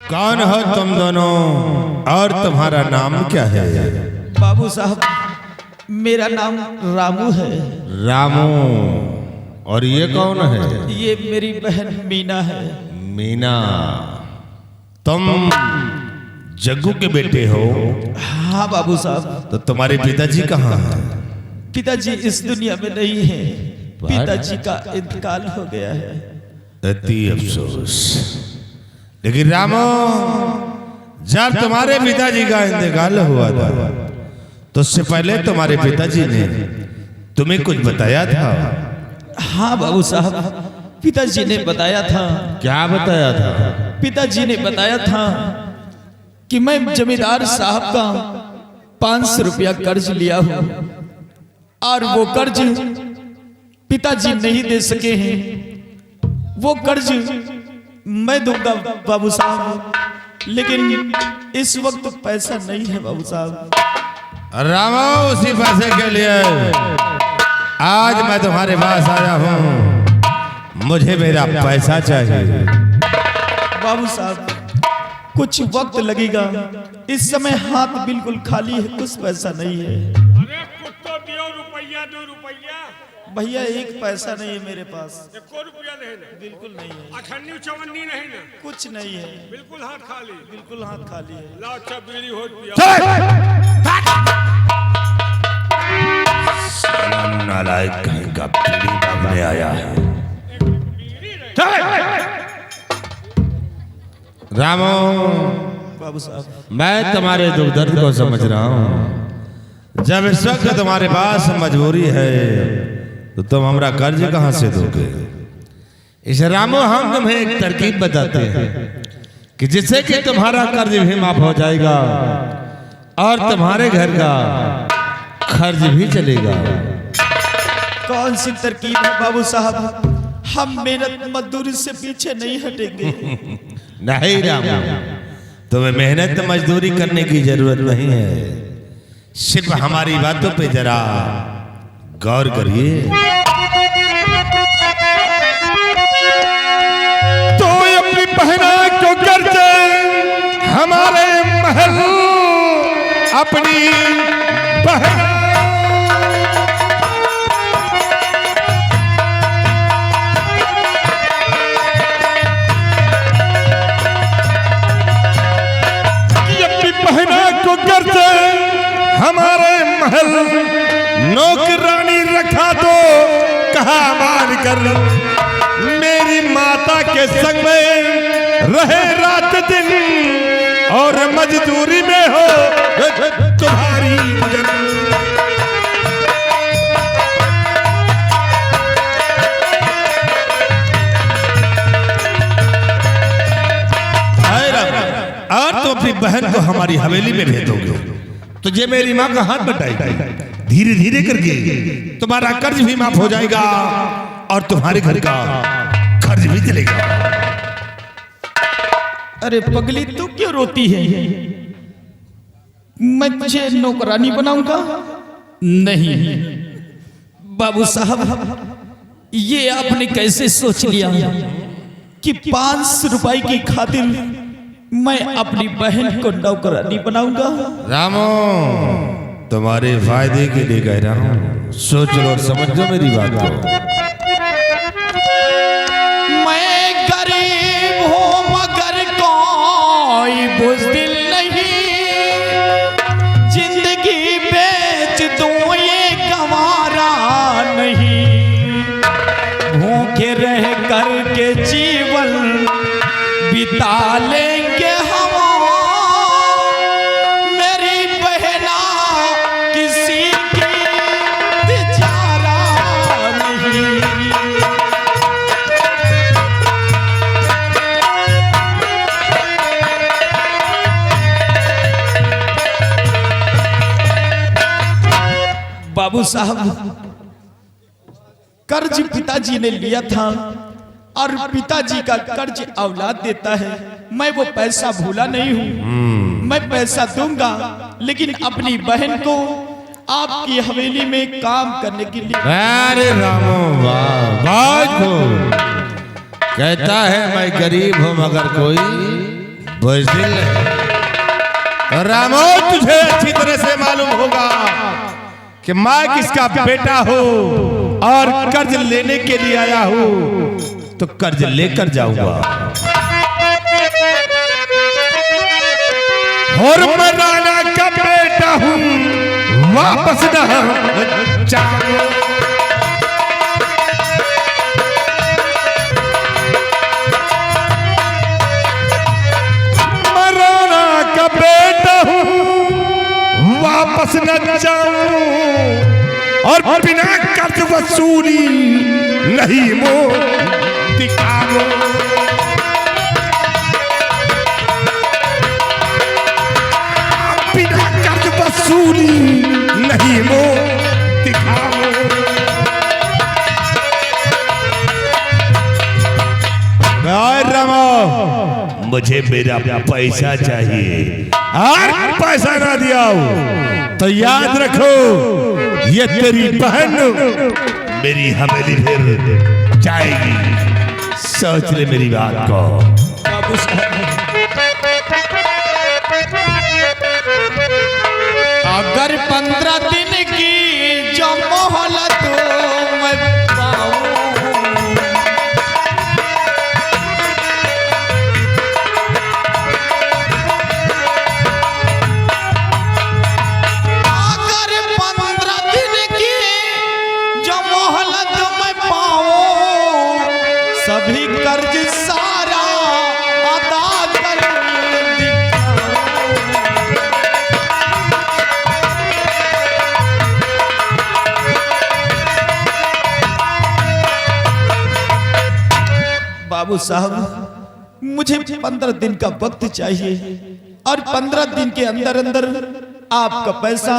कौन हो तुम दोनों और तुम्हारा नाम क्या है? बाबू साहब, मेरा नाम रामू है। रामू। और ये कौन है? ये मेरी बहन मीना है। मीना। तुम जग्गू के बेटे हो? हाँ बाबू साहब। तो तुम्हारे पिताजी कहाँ हैं? पिताजी इस दुनिया में नहीं है। पिताजी का इंतकाल हो गया है। अति अफसोस। लेकिन रामो, जब तुम्हारे पिताजी का इंतकाल हुआ था तो उससे पहले तुम्हारे पिताजी ने तुम्हें कुछ बताया था? हाँ बाबू साहब, पिताजी ने बताया था। क्या बताया था? पिताजी ने बताया था कि मैं जमींदार साहब का 500 रुपया कर्ज लिया हूँ और वो कर्ज पिताजी नहीं दे सके हैं। वो कर्ज मैं दूंगा बाबू साहब, लेकिन इस वक्त पैसा नहीं है बाबू साहब। रामो, उसी पैसे के लिए आज मैं तुम्हारे पास आया हूँ। मुझे मेरा पैसा चाहिए। बाबू साहब, कुछ वक्त लगेगा। इस समय हाथ बिल्कुल खाली है, कुछ पैसा नहीं है। अरे कुछ तो दियो, रुपया दो रुपया। भैया एक पैसा नहीं है मेरे पास। एको रुपया नहीं ना? बिल्कुल नहीं है। अठन्नी चवन्नी नहीं ना? कुछ नहीं है। बिल्कुल हाथ खाली। बिल्कुल हाथ खाली है। लाओ अच्छा बीड़ी हो पिया। नालायक कहीं का पीड़ी मांगने आया है। रामो, बाबू साहब, मैं तुम्हारे दुख दर्द को समझ रहा हूँ। जब इस वक्त तुम्हारे पास मजबूरी है तो तुम हमारा कर्ज कहाँ से दोगे? इस रामो, हम तुम्हें एक तरकीब बताते हैं कि जिससे कि तुम्हारा कर्ज भी माफ हो जाएगा और तुम्हारे घर का खर्च भी चलेगा। कौन सी तरकीब है बाबू साहब? हम मेहनत मजदूरी से पीछे नहीं हटेंगे। नहीं रामो, तुम्हें मेहनत मजदूरी करने की जरूरत नहीं है। सिर्फ हमारी बातों पे जरा गौर करिए। तो अपनी बहना को कर्ज हमारे महल अपनी बहना को कर्ज हमारे महल नौकरानी रखा तो कहा मान कर मेरी माता के संग में रहे रात दिन और मजदूरी में हो तुम्हारी। और तो अपनी बहन को हमारी हवेली में भेजोगे तो ये मेरी माँ का हाथ बटाएगी। धीरे धीरे करके तुम्हारा कर्ज भी माफ हो जाएगा और तुम्हारे घर का खर्च भी चलेगा। अरे पगली, तू क्यों रोती है? मैं तुझे नौकरानी बनाऊंगा? नहीं बाबू साहब, ये आपने कैसे सोच लिया कि 500 रुपए की खातिर मैं अपनी बहन को नौकरानी बनाऊंगा? रामो, तुम्हारे फायदे के लिए कह रहा हूँ। सोच लो और समझ लो मेरी बात को। मैं गरीब हूँ मगर कोई बुज़दिल नहीं। जिंदगी बेच दूँ ये गंवारा नहीं। भूखे रह कर के जीवन बिता लेंगे हम। मेरी बहना किसी की बेचारा नहीं। बाबू साहब, कर्ज पिताजी ने लिया था और पिताजी का कर्ज औलाद देता है। मैं वो पैसा भूला नहीं हूँ। मैं पैसा दूंगा, लेकिन अपनी बहन को आपकी हवेली में काम करने के लिए। अरे रामो, वाह, कहता है मैं गरीब हूँ मगर कोई बुज़दिल रामो, तुझे अच्छी तरह से मालूम होगा कि मैं किसका बेटा हूँ और कर्ज लेने के लिए आया हूँ, तो कर्ज लेकर जाऊंगा। और मैं राणा का बेटा हूँ, वापस न जाऊंगा। मैं राणा का बेटा हूँ, वापस न जाऊं और बिना कर्ज वसूली नहीं मोती खाऊं। बिना कर्ज वसूली नहीं मोती खाऊं। रामो, मुझे मेरा पैसा चाहिए और पैसा ना दिया तो याद रखो, ये तेरी बहन मेरी हवेली फिर जाएगी। सोच ले मेरी बात को। अगर 15 दिन की जो मोहलत मैं पाऊं, अगर 15 दिन की जो मोहलत मैं पाऊं, सभी कर्ज सारा अदा कर दिखाऊं। बाबू साहब, मुझे 15 दिन का वक्त चाहिए और 15 दिन के अंदर अंदर आपका पैसा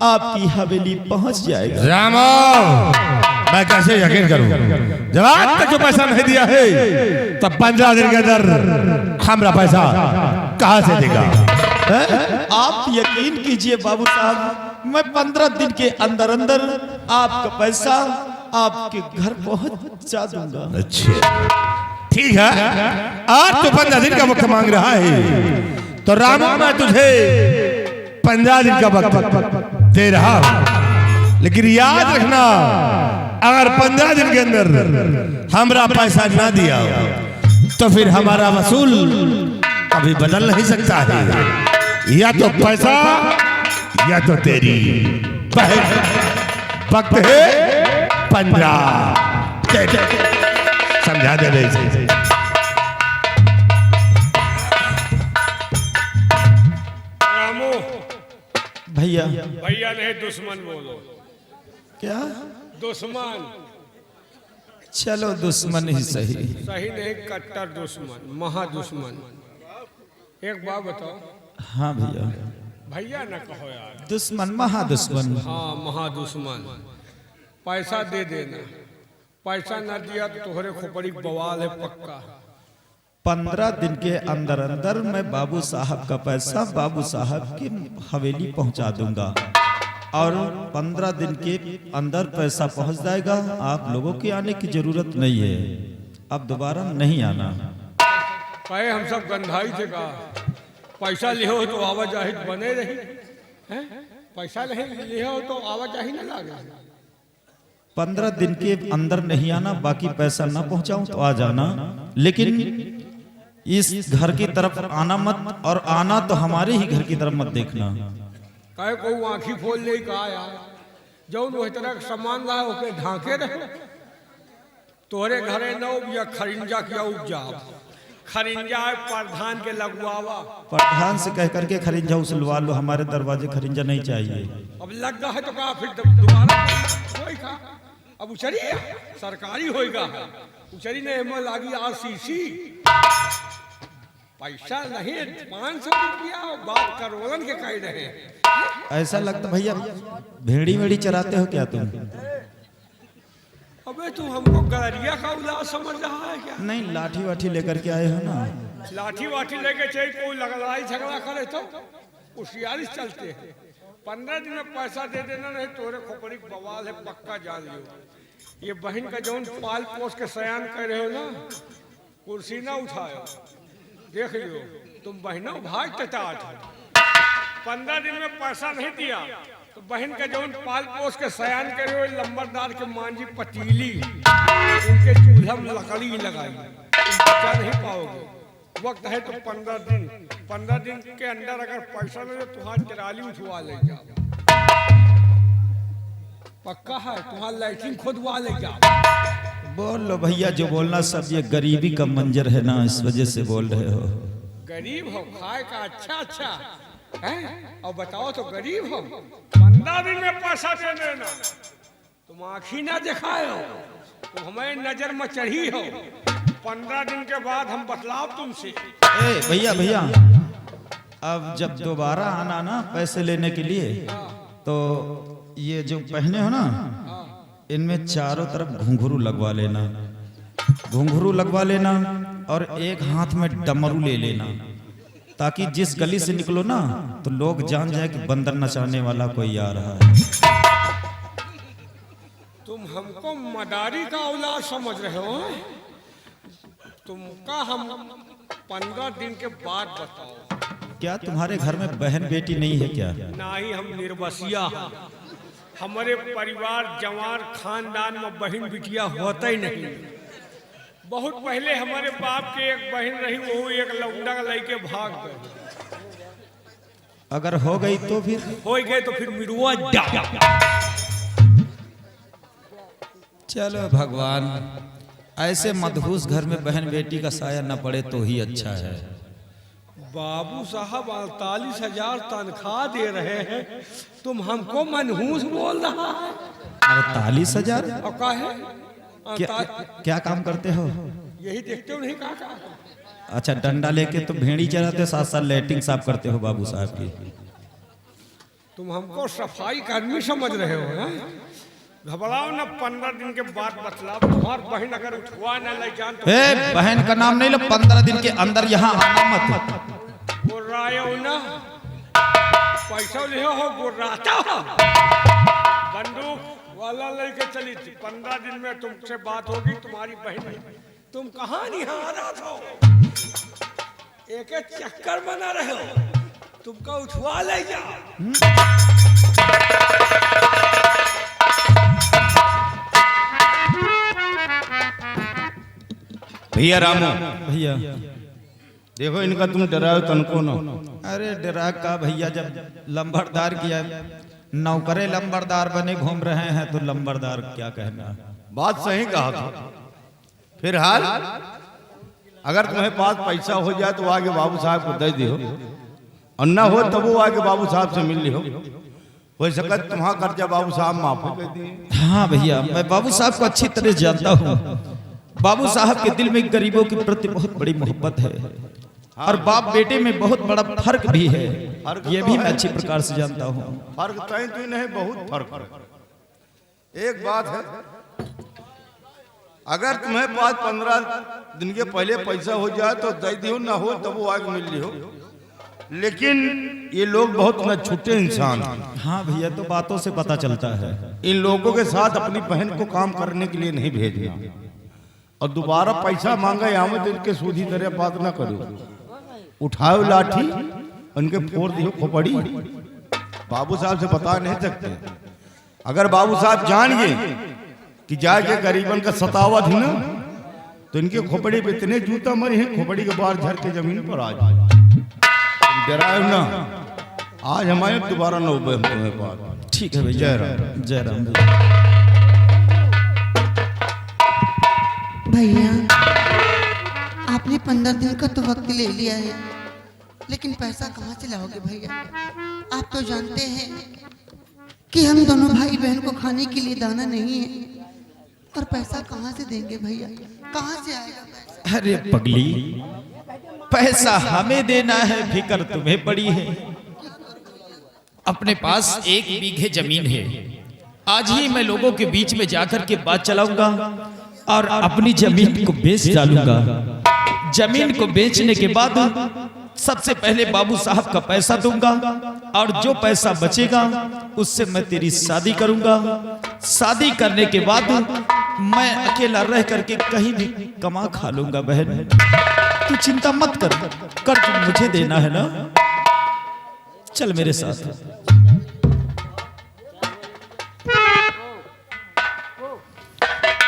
आपकी हवेली पहुंच जाएगा। रामो, मैं कैसे यकीन करूं जब आज तक जो पैसा नहीं दिया है, तब 15 दिन के अंदर हमारा पैसा कहां से देगा? आप यकीन कीजिए बाबू साहब, मैं 15 दिन के अंदर अंदर आपका पैसा आपके घर पहुंचा दूंगा। अच्छा ठीक है, आज तो 15 दिन का वक्त मांग रहा है, तो रामो मैं तुझे 15 दिन का वक्त दे रहा हूं, लेकिन याद रखना, अगर 15 दिन के अंदर हमारा पैसा ना दिया तो फिर हमारा वसूल कभी बदल नहीं सकता है। या तो पैसा या तो तेरी बहन। वक्त है 15। समझा दे रही। रामू, भैया भैया नहीं दुश्मन बोलो। क्या? दुश्मन चलो दुश्मन ही सही। सही नहीं, कट्टर दुश्मन, महादुश्मन। एक बात बताओ। हाँ भैया, भैया न कहो यार। दुश्मन महादुश्मन। हाँ, महादुश्मन। पैसा दे देना, पैसा न दिया तो तोहरे खोपड़ी बवाल है पक्का। 15 दिन के अंदर अंदर मैं बाबू साहब का पैसा बाबू साहब की हवेली पहुंचा दूंगा और 15 दिन के अंदर पैसा पहुंच जाएगा। आप लोगों के आने की जरूरत नहीं है, अब दोबारा नहीं आना। कहे हम सब गंधाई थे का पैसा लियो तो आवाजाही बने रही हैं? पैसा नहीं लियो तो आवाजाही न लागे। 15 दिन के अंदर नहीं आना, बाकी पैसा ना पहुंचाऊं तो आ जाना, लेकिन इस घर की तरफ आना मत, और आना तो हमारे ही घर की तरफ मत देखना। कहे को आंखी फोल ले का यार, जौन वही तरह का सामान ला ओके ढांके रहे। तोरे घरे न उपजा, खरिंजा किया उपजा। खरिंजा प्रधान के लगवावा। प्रधान से कह करके खरिंजा उसलवा लो, हमारे दरवाजे खरिंजा नहीं चाहिए। अब लग गया है तो कहा फिर दोबारा कोई का अब उचरी सरकारी होएगा, उचरी ने एम लागी RCC। पैसा नहीं 500 रुपया, बात करोड़न के कह रहे। ऐसा लगता भैया भेड़ी वेड़ी चराते हो क्या तुम? अबे तू हमको गलरिया का उलास समझ रहा है क्या? नहीं, लाठी वाठी लेकर के आए हो ना। लाठी वाठी लेके चाहिए, कोई लड़ाई झगड़ा करे तो होशियारी चलते हैं। 15 दिन में पैसा दे देना, नहीं तोरे खोपड़ी बवाल है पक्का, जान लियो। ये बहन का जौन पाल पोस के सयान कर रहे हो ना, कुर्सी ना उठाओ, देख लियो तुम बहनों भाई टटाट 15 दिन में पैसा नहीं दिया तो बहन का जौन पाल पोस के सयान करे हुए लंबरदार के मांझी पतीली उनके चूल्हा में लकड़ी लगाई, तुम बचा नहीं पाओगे। वक्त है तो 15 दिन के अंदर अगर पैसा नहीं तो तुम्हारी ट्राली उठवा ले जाओ। पक्का है, तुम्हारा लैट्रिन खुदवा ले जाओ। बोल लो भैया जो बोलना सब, ये गरीबी का मंजर है ना, इस वजह से बोल रहे हो। गरीब हो, खाए का अच्छा है और बताओ तो गरीब हो। 15 दिन में पैसा दे देना, तुम आँखी ना दिखाए हो, तुम हमें नजर में चढ़ी हो। 15 दिन के बाद हम बतलाव तुमसे। भैया अब जब दोबारा आना ना पैसे लेने के लिए, तो ये जो पहने हो ना, इनमें चारों तरफ घुंघरू लगवा लेना और एक हाथ में डमरू ले लेना, ताकि जिस गली से निकलो ना तो लोग जान जाए कि बंदर नचाने वाला कोई आ रहा है। तुम हमको मदारी का औलाद समझ रहे हो? तुमका हम 15 दिन के बाद बताओ। क्या तुम्हारे घर में बहन बेटी नहीं है क्या? नहीं, हम निर्बसिया। हमारे परिवार जवान खानदान में बहन बिटिया होता ही नहीं। बहुत पहले हमारे बाप के एक बहन रही, वो एक लौंडा लेके भाग गए। अगर हो गई तो फिर मिरुआ चलो भगवान, ऐसे मदहूस घर में बहन बेटी का साया न पड़े तो ही अच्छा है। बाबू साहब 48,000 तनख्वाह दे रहे हैं, तुम हमको मनहूस बोल रहा है। 48,000? और का है? क्या काम करते हो? यही देखते हो नहीं का? अच्छा, डंडा लेके तो भेड़ी चराते, साथ साथ लैट्रिन साफ करते हो बाबू साहब की। तुम हमको सफाई कर्मी समझ रहे हो ना? घबराओ ना, 15 दिन के बाद बतलाओ। तुम्हार बहन अगर उठवा न ले जान तो बहन का नाम नहीं लो, 15 दिन के अंदर यहाँ आना मत। गुर्रायो ना, पैसा ले हो गुर्राता हो, बंदूक वाला लेके चली थी। 15 दिन में तुमसे बात होगी। तुम्हारी बहन, तुम कहाँ निहारत हो? एक चक्कर बना रहे हो, तुमको उठवा ले जाओ। भैया रामू, भैया देखो इनका तुम डराओ तनको ना। अरे डरा का भैया, जब लंबरदार किया, नौकरे लंबरदार बने घूम रहे हैं तो लंबरदार क्या कहना। बात सही कहा था। फिर हाल अगर तुम्हें पास पैसा हो जाए तो आगे बाबू साहब को दे दियो, और न हो तब वो आगे बाबू साहब से मिल लियो। हो सके तुम्हारा कर्जा बाबू साहब माफ कर दिए। हाँ भैया, मैं बाबू साहब को अच्छी तरह जानता हूँ। बाबू साहब के दिल में गरीबों के प्रति बहुत बड़ी मोहब्बत है, और बाप बेटे में बहुत बड़ा फर्क भी है, ये भी मैं अच्छी प्रकार से जानता हूँ। फर्क तय तो नहीं, बहुत फर्क। एक बात है, अगर तुम्हें पास 15 दिन के पहले पैसा हो जाए तो दे दियो, ना हो तब वो आगे मिल लियो। लेकिन ये लोग बहुत न छुट्टे इंसान हैं। हाँ भैया, तो बातों से पता चलता है। इन लोगों के साथ अपनी बहन को काम करने के लिए नहीं भेजना, और दोबारा पैसा मांगा यहाँ तो इनके सूझी तरह बात ना करो। उठाओ लाठी, उनके फोड़ दियो खोपड़ी। बाबू साहब से बता नहीं सकते। अगर बाबू साहब जान गए कि जाके गरीबन का सतावा थी ना, तो इनके खोपड़ी पे इतने जूता मरे हैं, खोपड़ी के बाहर झर के जमीन पर आ जाए। डराओ ना, आज हमारे दोबारा न उबे तुम्हें पास। ठीक है भैया, जय राम। जय राम। भैया आपने 15 दिन का तो वक्त ले लिया है, लेकिन पैसा कहाँ से लाओगे भैया? आप तो जानते हैं कि हम दोनों भाई बहन को खाने के लिए दाना नहीं है, और पैसा कहाँ से देंगे भैया? कहाँ से आएगा पैसा? अरे पगली, पैसा हमें देना है, फिक्र तुम्हें पड़ी है। अपने पास 1 बीघे जमीन है। आज ही मैं लोगों के बीच में जाकर के बात चलाऊंगा और अपनी जमीन को बेच डालूंगा। जमीन को बेचने के बाद सबसे पहले बाबू साहब का पैसा दूंगा, और जो पैसा बचेगा उससे मैं तेरी शादी करूंगा। शादी करने के बाद मैं अकेला रह करके कहीं भी कमा खा लूंगा बहन। तू चिंता मत कर, कर्ज मुझे देना है ना, चल मेरे साथ।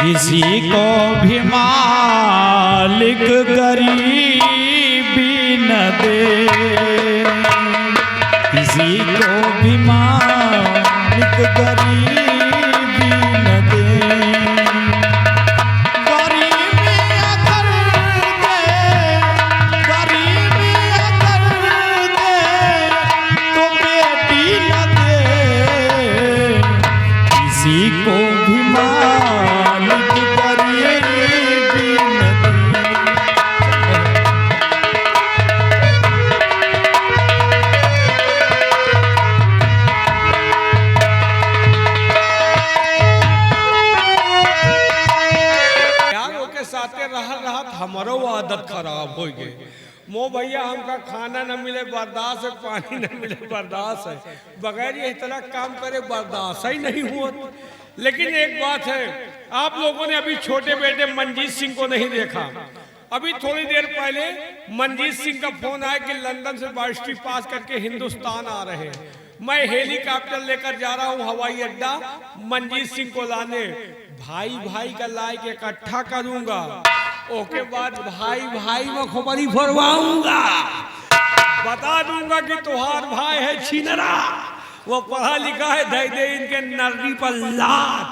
किसी को भी मालिक गरीबी न दे, किसी को भी मालिक गरीबी न दे, गरीबी अगर दे, गरीबी अगर दे तो बेटी न दे, किसी को भी मालिक गरीबी न दे। साथे रहत हमारो आदत खराब हो गई। मो भैया हमका खाना न मिले बर्दाश्त है, पानी न मिले बर्दाश्त है, बगैर ये तरह काम करे बर्दाश्त ही नहीं हुआ। लेकिन एक बात है, आप लोगों ने अभी छोटे बेटे मनजीत सिंह को नहीं देखा। अभी थोड़ी देर पहले मनजीत सिंह का फोन आया कि लंदन से बारिस्ट्री पास करके हिंदुस्तान आ रहे हैं। मैं हेलीकॉप्टर लेकर जा रहा हूँ हवाई अड्डा मनजीत सिंह को लाने। भाई भाई का लाइक इकट्ठा करूंगा, ओके बाद भाई भाई में खोपड़ी फरवाऊंगा, बता दूंगा कि तुहार भाई है छिनरा, वो पढ़ा लिखा है, दे दे इनके नर्री पर लात।